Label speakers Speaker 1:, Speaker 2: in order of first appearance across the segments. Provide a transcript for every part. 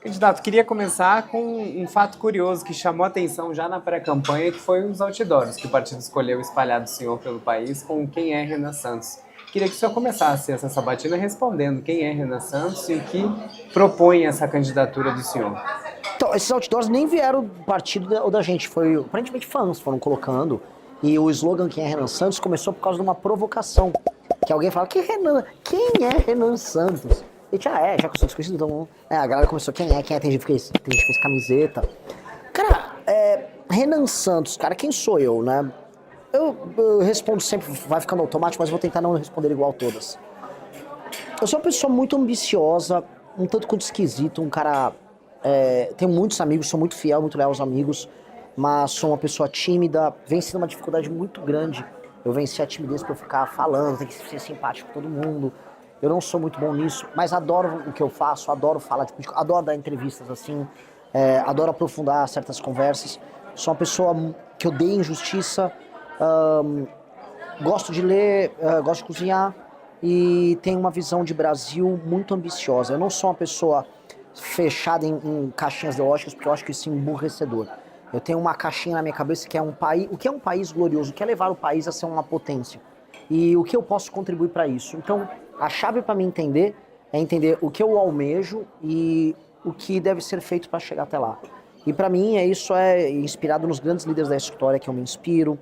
Speaker 1: Candidato, queria começar com um fato curioso que chamou a atenção já na pré-campanha, que foi os outdoors que o partido escolheu espalhar do senhor pelo país com quem é Renan Santos. Queria que o senhor começasse essa sabatina respondendo quem é Renan Santos e o que propõe essa candidatura do senhor.
Speaker 2: Então, esses outdoors nem vieram do partido ou da gente, foi aparentemente fãs foram colocando. E o slogan Quem é Renan Santos começou por causa de uma provocação. Que alguém fala, quem é Renan Santos? E a gente, já que eu sou desconhecido, então... a galera começou, quem é, tem gente que fez camiseta. Cara, Renan Santos, cara, quem sou eu, né? Eu respondo sempre, vai ficando automático, mas vou tentar não responder igual todas. Eu sou uma pessoa muito ambiciosa, um tanto quanto esquisito, um cara... tenho muitos amigos, sou muito fiel, muito leal aos amigos, mas sou uma pessoa tímida, venci uma dificuldade muito grande. Eu venci a timidez por ficar falando, tem que ser simpático com todo mundo. Eu não sou muito bom nisso, mas adoro o que eu faço, adoro falar de política, adoro dar entrevistas assim, adoro aprofundar certas conversas. Sou uma pessoa que odeia injustiça, gosto de ler, gosto de cozinhar e tenho uma visão de Brasil muito ambiciosa. Eu não sou uma pessoa fechada em caixinhas ideológicas, porque eu acho que isso é emburrecedor. Eu tenho uma caixinha na minha cabeça que é um país, o que é um país glorioso, o que é levar o país a ser uma potência e o que eu posso contribuir para isso. Então, a chave para mim entender é entender o que eu almejo e o que deve ser feito para chegar até lá. E para mim isso é inspirado nos grandes líderes da história que eu me inspiro,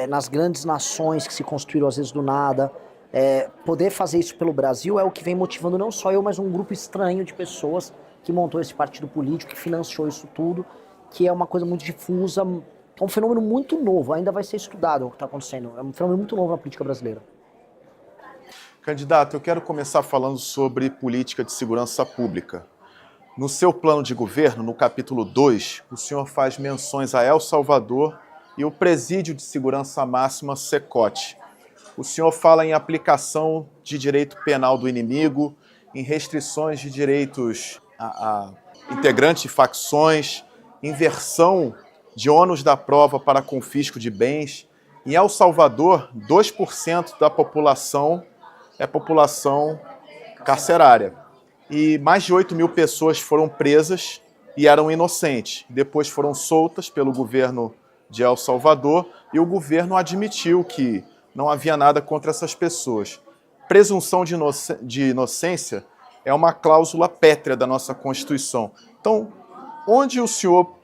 Speaker 2: nas grandes nações que se construíram às vezes do nada. Poder fazer isso pelo Brasil é o que vem motivando não só eu, mas um grupo estranho de pessoas que montou esse partido político, que financiou isso tudo, que é uma coisa muito difusa, é um fenômeno muito novo, ainda vai ser estudado o que está acontecendo, é um fenômeno muito novo na política brasileira.
Speaker 3: Candidato, eu quero começar falando sobre política de segurança pública. No seu plano de governo, no capítulo 2, o senhor faz menções a El Salvador e o Presídio de Segurança Máxima, SECOT. O senhor fala em aplicação de direito penal do inimigo, em restrições de direitos a integrantes de facções, inversão de ônus da prova para confisco de bens. Em El Salvador, 2% da população é população carcerária. E mais de 8 mil pessoas foram presas e eram inocentes. Depois foram soltas pelo governo de El Salvador e o governo admitiu que não havia nada contra essas pessoas. Presunção de inocência é uma cláusula pétrea da nossa Constituição. Então, onde o senhor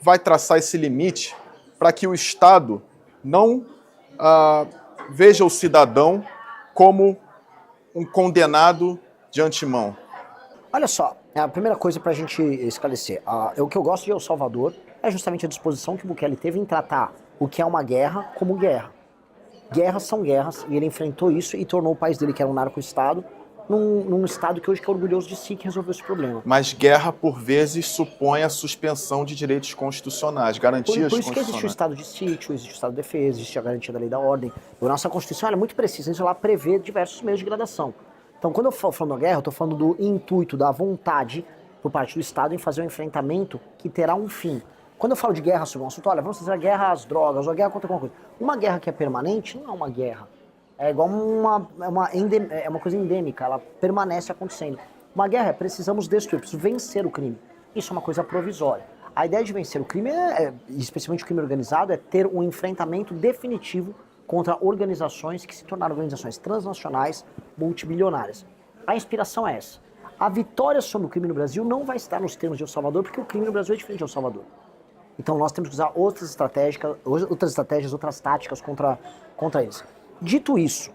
Speaker 3: vai traçar esse limite para que o Estado não veja o cidadão como um condenado de antemão?
Speaker 2: Olha só, a primeira coisa para a gente esclarecer, o que eu gosto de El Salvador é justamente a disposição que o Bukele teve em tratar o que é uma guerra como guerra. Guerras são guerras, e ele enfrentou isso e tornou o país dele, que era um narco-estado, num estado que hoje é orgulhoso de si, que resolveu esse problema.
Speaker 3: Mas guerra, por vezes, supõe a suspensão de direitos constitucionais, garantias
Speaker 2: Por isso que
Speaker 3: constitucionais.
Speaker 2: existe o estado de sítio, existe o estado de defesa, existe a garantia da lei da ordem. A nossa Constituição é muito precisa, isso lá prevê diversos meios de gradação. Então, quando eu falo falando da guerra, eu estou falando do intuito, da vontade por parte do Estado em fazer um enfrentamento que terá um fim. Quando eu falo de guerra sobre um assunto, olha, vamos fazer a guerra às drogas, ou a guerra contra alguma coisa. Uma guerra que é permanente não é uma guerra. É igual uma coisa endêmica, ela permanece acontecendo. Uma guerra precisamos destruir, preciso vencer o crime. Isso é uma coisa provisória. A ideia de vencer o crime, especialmente o crime organizado, é ter um enfrentamento definitivo contra organizações que se tornaram organizações transnacionais, multibilionárias. A inspiração é essa. A vitória sobre o crime no Brasil não vai estar nos termos de El Salvador, porque o crime no Brasil é diferente de El Salvador. Então nós temos que usar outras estratégias, outras táticas contra eles. Dito isso,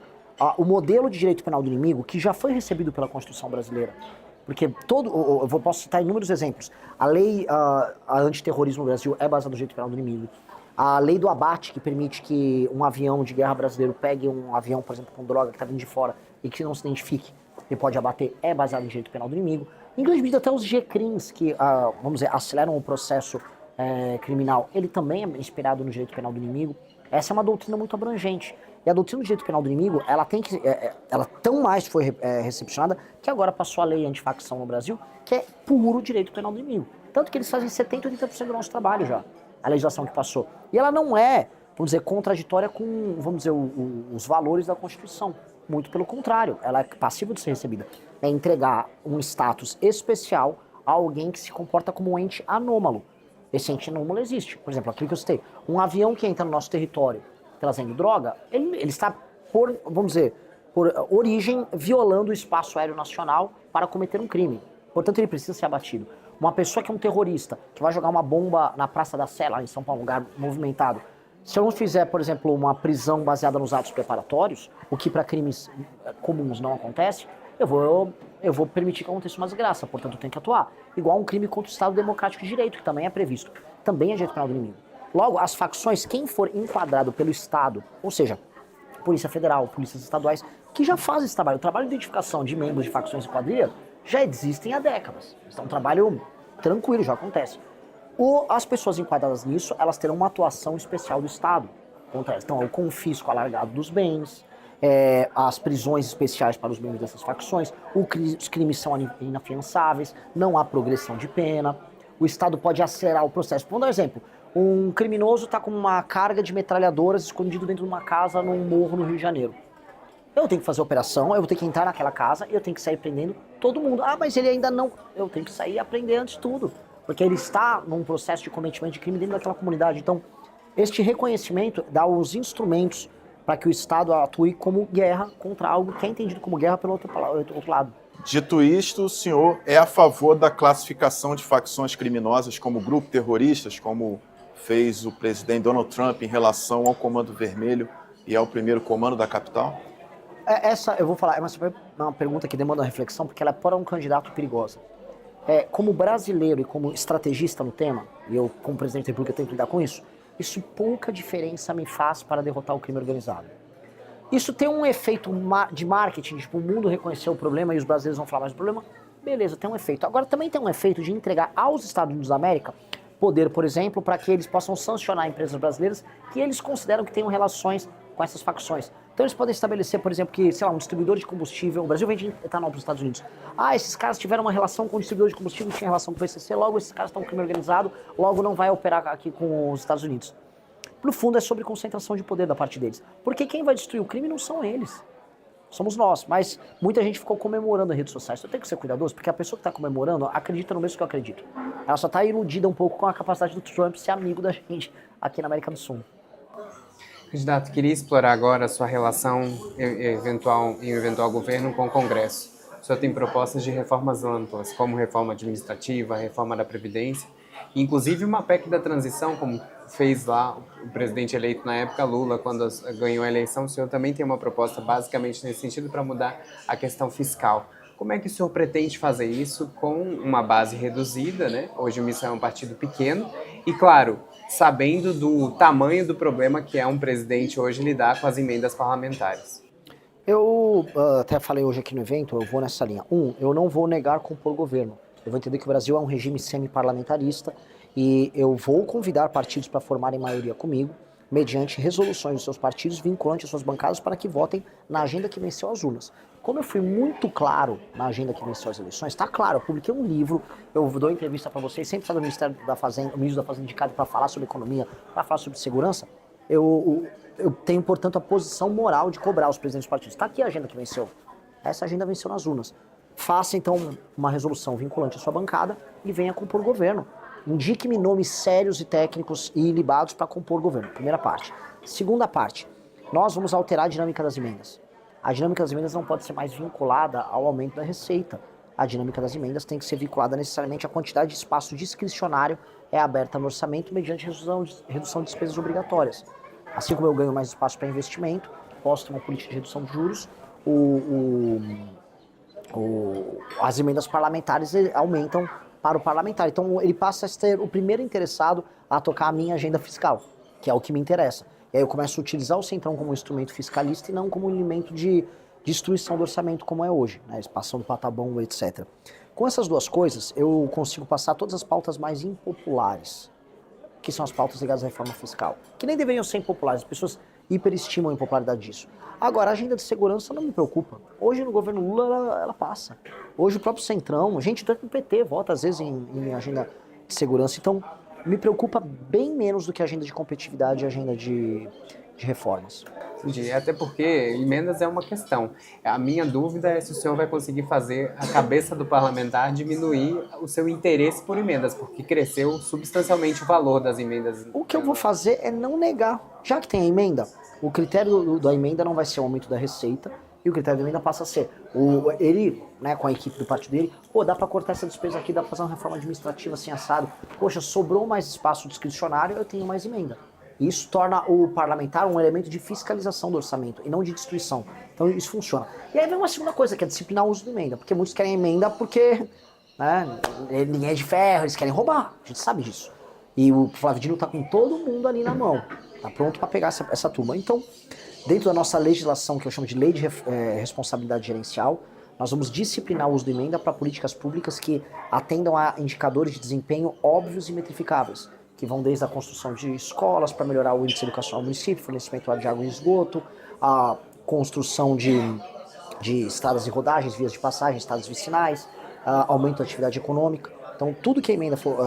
Speaker 2: o modelo de direito penal do inimigo, que já foi recebido pela Constituição brasileira, porque eu posso citar inúmeros exemplos. A lei antiterrorismo no Brasil é baseada no direito penal do inimigo. A lei do abate, que permite que um avião de guerra brasileiro pegue um avião, por exemplo, com droga que está vindo de fora e que não se identifique, ele pode abater, é baseado no direito penal do inimigo. Inclusive até os GCRIMs, que, vamos dizer, aceleram o processo criminal, ele também é inspirado no direito penal do inimigo. Essa é uma doutrina muito abrangente. E a doutrina do direito penal do inimigo, ela tão mais foi recepcionada que agora passou a lei antifacção no Brasil, que é puro direito penal do inimigo. Tanto que eles fazem 70%, 80% do nosso trabalho já, a legislação que passou. E ela não é, vamos dizer, contraditória com, vamos dizer, os valores da Constituição. Muito pelo contrário, ela é passível de ser recebida. É entregar um status especial a alguém que se comporta como um ente anômalo. Esse ente anômalo existe. Por exemplo, aquilo que eu citei. Um avião que entra no nosso território trazendo droga, ele está, vamos dizer, por origem, violando o espaço aéreo nacional para cometer um crime. Portanto, ele precisa ser abatido. Uma pessoa que é um terrorista, que vai jogar uma bomba na Praça da Sé, lá em São Paulo, um lugar movimentado, se eu não fizer, por exemplo, uma prisão baseada nos atos preparatórios, o que para crimes comuns não acontece, eu vou permitir que aconteça uma desgraça, portanto eu tenho que atuar. Igual um crime contra o Estado Democrático de Direito, que também é previsto. Também é direito penal do inimigo. Logo, as facções, quem for enquadrado pelo Estado, ou seja, Polícia Federal, polícias estaduais, que já fazem esse trabalho. O trabalho de identificação de membros de facções e quadrilha já existem há décadas. Então é um trabalho tranquilo, já acontece. As pessoas enquadradas nisso, elas terão uma atuação especial do Estado contra elas. Então, o confisco alargado dos bens, as prisões especiais para os membros dessas facções, os crimes são inafiançáveis, não há progressão de pena, o Estado pode acelerar o processo. Vamos dar um exemplo. Um criminoso está com uma carga de metralhadoras escondido dentro de uma casa num morro no Rio de Janeiro. Eu tenho que fazer a operação, eu vou ter que entrar naquela casa e eu tenho que sair prendendo todo mundo. Ah, mas ele ainda não... Eu tenho que sair e aprender antes de tudo. Porque ele está num processo de cometimento de crime dentro daquela comunidade. Então, este reconhecimento dá os instrumentos para que o Estado atue como guerra contra algo que é entendido como guerra pelo outro lado.
Speaker 3: Dito isto, o senhor é a favor da classificação de facções criminosas como grupo terroristas, como fez o presidente Donald Trump em relação ao Comando Vermelho e ao primeiro comando da capital?
Speaker 2: Essa, eu vou falar, é uma pergunta que demanda uma reflexão, porque ela é para um candidato perigosa. Como brasileiro e como estrategista no tema, e eu como presidente da República tenho que lidar com isso pouca diferença me faz para derrotar o crime organizado. Isso tem um efeito de marketing, tipo, o mundo reconheceu o problema e os brasileiros vão falar mais do problema, beleza, tem um efeito. Agora também tem um efeito de entregar aos Estados Unidos da América poder, por exemplo, para que eles possam sancionar empresas brasileiras que eles consideram que tenham relações com essas facções. Então eles podem estabelecer, por exemplo, que, sei lá, um distribuidor de combustível, o Brasil vende etanol para os Estados Unidos. Ah, esses caras tiveram uma relação com o distribuidor de combustível, tinha relação com o PCC, logo esses caras estão crime organizado, logo não vai operar aqui com os Estados Unidos. No fundo é sobre concentração de poder da parte deles. Porque quem vai destruir o crime não são eles. Somos nós. Mas muita gente ficou comemorando nas redes sociais. Eu tenho que ser cuidadoso, porque a pessoa que está comemorando acredita no mesmo que eu acredito. Ela só está iludida um pouco com a capacidade do Trump ser amigo da gente aqui na América do Sul.
Speaker 1: Candidato, queria explorar agora a sua relação em eventual governo com o Congresso. O senhor tem propostas de reformas amplas, como reforma administrativa, reforma da Previdência, inclusive uma PEC da transição, como fez lá o presidente eleito na época, Lula, quando ganhou a eleição. O senhor também tem uma proposta basicamente nesse sentido para mudar a questão fiscal. Como é que o senhor pretende fazer isso com uma base reduzida, né? Hoje o Missão é um partido pequeno e, claro, sabendo do tamanho do problema que é um presidente hoje lidar com as emendas parlamentares.
Speaker 2: Eu até falei hoje aqui no evento, eu vou nessa linha. Eu não vou negar compor governo. Eu vou entender que o Brasil é um regime semi-parlamentarista e eu vou convidar partidos para formarem maioria comigo, mediante resoluções dos seus partidos vinculantes às suas bancadas para que votem na agenda que venceu as urnas. Como eu fui muito claro na agenda que venceu as eleições, está claro, eu publiquei um livro, eu dou entrevista para vocês, sempre está no Ministério da Fazenda, o ministro da Fazenda indicado para falar sobre economia, para falar sobre segurança. Eu tenho, portanto, a posição moral de cobrar os presidentes dos partidos. Está aqui a agenda que venceu. Essa agenda venceu nas urnas. Faça, então, uma resolução vinculante à sua bancada e venha compor governo. Indique-me nomes sérios e técnicos e ilibados para compor governo. Primeira parte. Segunda parte. Nós vamos alterar a dinâmica das emendas. A dinâmica das emendas não pode ser mais vinculada ao aumento da receita. A dinâmica das emendas tem que ser vinculada necessariamente à quantidade de espaço discricionário aberta no orçamento mediante redução de despesas obrigatórias. Assim como eu ganho mais espaço para investimento, posso ter uma política de redução de juros, as emendas parlamentares aumentam para o parlamentar. Então ele passa a ser o primeiro interessado a tocar a minha agenda fiscal, que é o que me interessa. E aí eu começo a utilizar o Centrão como um instrumento fiscalista e não como um elemento de destruição do orçamento como é hoje, né? Expansão do patabom, etc. Com essas duas coisas, eu consigo passar todas as pautas mais impopulares, que são as pautas ligadas à reforma fiscal, que nem deveriam ser impopulares, as pessoas hiperestimam a impopularidade disso. Agora, a agenda de segurança não me preocupa. Hoje, no governo Lula, ela passa. Hoje, o próprio Centrão, gente do PT vota, às vezes, em agenda de segurança. Então, me preocupa bem menos do que a agenda de competitividade e a agenda de de reformas.
Speaker 1: Entendi. Até porque emendas é uma questão. A minha dúvida é se o senhor vai conseguir fazer a cabeça do parlamentar diminuir o seu interesse por emendas, porque cresceu substancialmente o valor das emendas.
Speaker 2: O que eu vou fazer é não negar. Já que tem a emenda, o critério da emenda não vai ser o aumento da receita, e o critério da emenda passa a ser ele, né, com a equipe do partido dele, dá para cortar essa despesa aqui, dá para fazer uma reforma administrativa assim assado. Poxa, sobrou mais espaço discricionário, eu tenho mais emenda. Isso torna o parlamentar um elemento de fiscalização do orçamento e não de destruição. Então isso funciona. E aí vem uma segunda coisa, que é disciplinar o uso da emenda. Porque muitos querem emenda porque, né, ninguém é de ferro, eles querem roubar. A gente sabe disso. E o Flávio Dino tá com todo mundo ali na mão. Tá pronto para pegar essa turma. Então, dentro da nossa legislação, que eu chamo de Lei de Responsabilidade Gerencial, nós vamos disciplinar o uso da emenda para políticas públicas que atendam a indicadores de desempenho óbvios e metrificáveis, que vão desde a construção de escolas para melhorar o índice educacional do município, fornecimento de água e esgoto, a construção de estradas e rodagens, vias de passagem, estradas vicinais, aumento da atividade econômica. Então, tudo que a emenda for...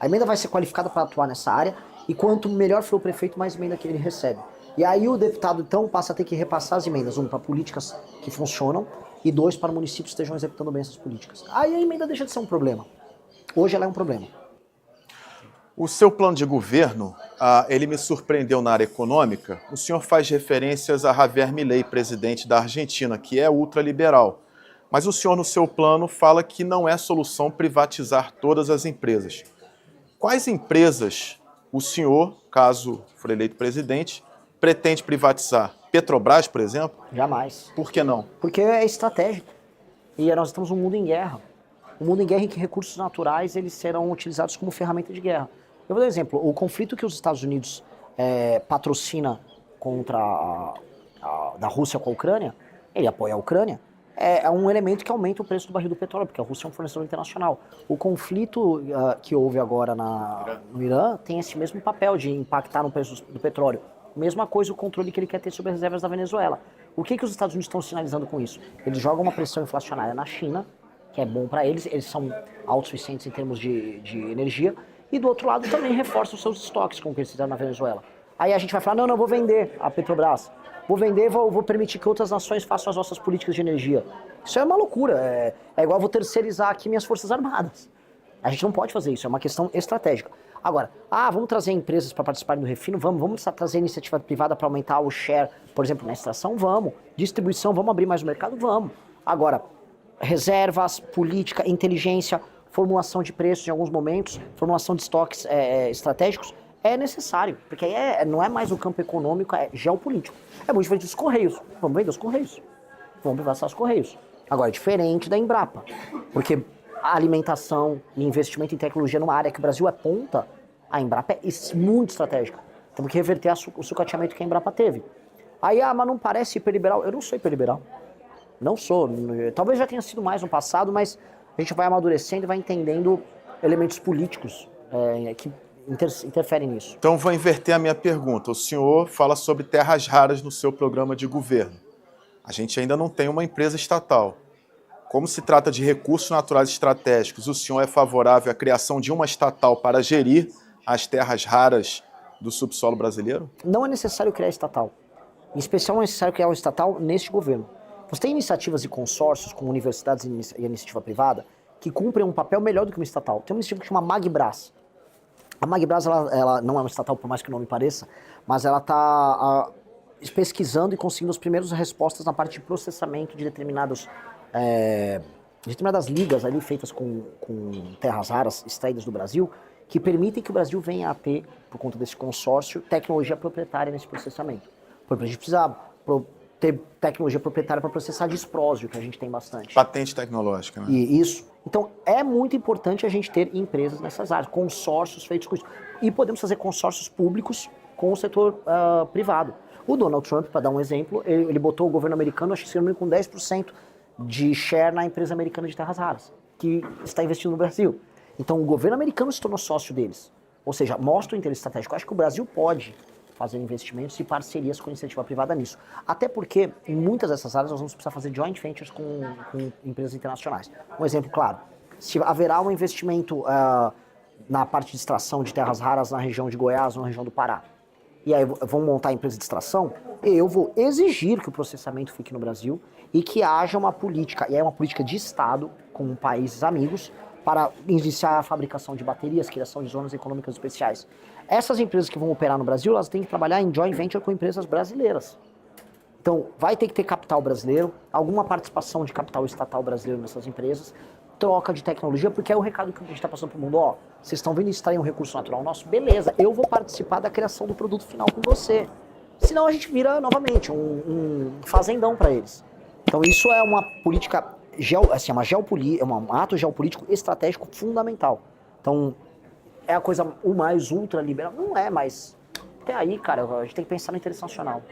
Speaker 2: a emenda vai ser qualificada para atuar nessa área, e quanto melhor for o prefeito, mais emenda que ele recebe. E aí o deputado, então, passa a ter que repassar as emendas, para políticas que funcionam, e 2, para municípios que estejam executando bem essas políticas. Aí a emenda deixa de ser um problema. Hoje ela é um problema.
Speaker 3: O seu plano de governo, ele me surpreendeu na área econômica. O senhor faz referências a Javier Milei, presidente da Argentina, que é ultraliberal. Mas o senhor, no seu plano, fala que não é solução privatizar todas as empresas. Quais empresas o senhor, caso for eleito presidente, pretende privatizar? Petrobras, por exemplo?
Speaker 2: Jamais.
Speaker 3: Por que não?
Speaker 2: Porque é estratégico. E nós estamos num mundo em guerra. Um mundo em guerra em que recursos naturais eles serão utilizados como ferramenta de guerra. Eu vou dar um exemplo. O conflito que os Estados Unidos patrocina contra da Rússia com a Ucrânia, ele apoia a Ucrânia, é um elemento que aumenta o preço do barril do petróleo, porque a Rússia é um fornecedor internacional. O conflito que houve agora no Irã tem esse mesmo papel de impactar no preço do petróleo. Mesma coisa o controle que ele quer ter sobre as reservas da Venezuela. O que os Estados Unidos estão sinalizando com isso? Eles jogam uma pressão inflacionária na China, que é bom para eles são autossuficientes em termos de energia, e do outro lado também reforçam os seus estoques, como que eles fizeram na Venezuela. Aí a gente vai falar, não, vou vender a Petrobras, vou permitir que outras nações façam as nossas políticas de energia. Isso é uma loucura, é igual vou terceirizar aqui minhas forças armadas. A gente não pode fazer isso, é uma questão estratégica. Agora, vamos trazer empresas para participarem do refino? Vamos trazer iniciativa privada para aumentar o share, por exemplo, na extração? Vamos. Distribuição, vamos abrir mais o mercado? Vamos. Agora, reservas, política, inteligência, formulação de preços em alguns momentos, formulação de estoques estratégicos, é necessário, porque aí não é mais o campo econômico, é geopolítico. É muito diferente dos Correios. Vamos vender os Correios. Vamos privatizar os Correios. Agora, é diferente da Embrapa, porque a alimentação e investimento em tecnologia numa área que o Brasil é ponta, a Embrapa é muito estratégica. Temos que reverter o sucateamento que a Embrapa teve. Aí, mas não parece hiperliberal. Eu não sou hiperliberal. Não sou. Talvez já tenha sido mais no passado, mas a gente vai amadurecendo e vai entendendo elementos políticos que interferem nisso.
Speaker 3: Então vou inverter a minha pergunta. O senhor fala sobre terras raras no seu programa de governo. A gente ainda não tem uma empresa estatal. Como se trata de recursos naturais estratégicos, o senhor é favorável à criação de uma estatal para gerir as terras raras do subsolo brasileiro?
Speaker 2: Não é necessário criar estatal. Em especial não é necessário criar uma estatal neste governo. Você tem iniciativas e consórcios com universidades e iniciativa privada que cumprem um papel melhor do que uma estatal. Tem uma iniciativa que chama Magbras. A Magbras ela não é uma estatal, por mais que o nome pareça, mas ela está pesquisando e conseguindo as primeiras respostas na parte de processamento de determinadas ligas ali feitas com terras raras extraídas do Brasil, que permitem que o Brasil venha a ter, por conta desse consórcio, tecnologia proprietária nesse processamento. Por exemplo, a gente precisa ter tecnologia proprietária para processar disprósio, que a gente tem bastante.
Speaker 3: Patente tecnológica, né?
Speaker 2: E isso. Então, é muito importante a gente ter empresas nessas áreas, consórcios feitos com isso. E podemos fazer consórcios públicos com o setor privado. O Donald Trump, para dar um exemplo, ele botou o governo americano, acho que se não me engano, com 10% de share na empresa americana de terras raras, que está investindo no Brasil. Então, o governo americano se tornou sócio deles. Ou seja, mostra o interesse estratégico. Eu acho que o Brasil pode fazer investimentos e parcerias com iniciativa privada nisso. Até porque, em muitas dessas áreas, nós vamos precisar fazer joint ventures com empresas internacionais. Um exemplo claro, se haverá um investimento na parte de extração de terras raras na região de Goiás ou na região do Pará, e aí vão montar a empresa de extração, eu vou exigir que o processamento fique no Brasil e que haja uma política, e é uma política de Estado com países amigos, para iniciar a fabricação de baterias, criação de zonas econômicas especiais. Essas empresas que vão operar no Brasil, elas têm que trabalhar em joint venture com empresas brasileiras. Então, vai ter que ter capital brasileiro, alguma participação de capital estatal brasileiro nessas empresas, troca de tecnologia, porque é o recado que a gente está passando para o mundo. Ó, vocês estão vindo extrair um recurso natural nosso? Beleza, eu vou participar da criação do produto final com você. Senão a gente vira, novamente, um fazendão para eles. Então, isso é uma política, é um ato geopolítico estratégico fundamental. Então, é a coisa o mais ultraliberal? Não é, mas até aí, cara, a gente tem que pensar no interesse nacional.